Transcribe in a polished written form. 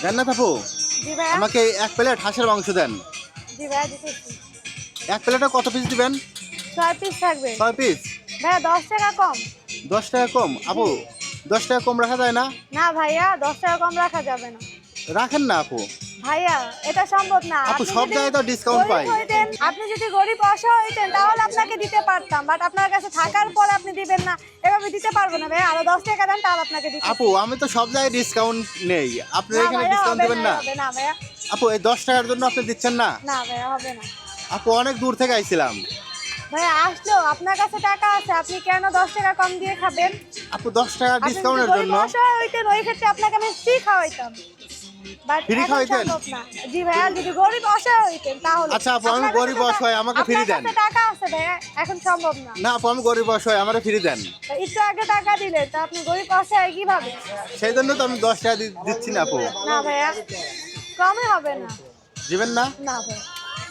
জান্নাত আপু, জি ভাইয়া। আমাকে 1 প্লেট হাঁসের মাংস দেন। জি ভাইয়া দিতেছি। 1 প্লেটে কত পিস দিবেন? 6 পিস থাকবে। 6 পিস। ভাইয়া 10 টাকা কম। 10 টাকা কম? জি। আপু 10 টাকা কম রাখা যায় না? না ভাইয়া 10 টাকা কম রাখা যাবে না। রাখেন না আপু। ভাইয়া এটা সম্ভব না। আপু আপনি সব যদি জায়গায় তো ডিসকাউন্ট গরিব পাই। হইতেন, আপনি যদি গরিব অসহায় হইতেন তাহলে আপনাকে দিতে পারতাম। বাট আপনার কাছে থাকার পর আপনি দিবেন না। এভাবে দিতে পারবো না ভাইয়া। আরো 10 টাকা দেন তাহলে আপনাকে দিতেছি। আপু আমি তো সব জায়গায় ডিসকাউন্ট নেই, আপনার না এখানে ভাইয়া ডিসকাউন্ট হবে দিবেন না, না? হবে না ভাইয়া। আপু এই 10 টাকার জন্য আপনি দিচ্ছেন না? না ভাইয়া হবে না। আপু অনেক দূর থেকে আইছিলাম। ভাইয়া আসলো আপনার কাছে টাকা আছে, আপনি কেন 10 টাকা কম দিয়ে খাবেন? আপু 10 টাকা আপনি যদি ডিসকাউন্টের গরিব জন্য। অসহায় হইতেন ওই ক্ষেত্রে আপনাকে আমি ফ্রি খাওয়াইতাম। বাট ফ্রি এখন খাওয়াইতেন? সম্ভব না। জি ভাইয়া যদি গরিব অসহায় হইতেন তাহলে। আচ্ছা আপু, আমি আপনার কাছে গরিব তো অসহায়, আমাকে ফ্রি দেন। আপনার কাছে টাকা আছে ভাইয়া, এখন সম্ভব না। না আপু, আমি গরিব অসহায়, আমারে ফ্রি দেন। তো একটু আগে টাকা দিলেন তো আপনি গরিব অসহায় কিভাবে? সেই জন্য তো আমি 10 টাকা দিচ্ছি না আপু। না ভাইয়া কমে হবে না। দিবেন না? না ভাইয়া।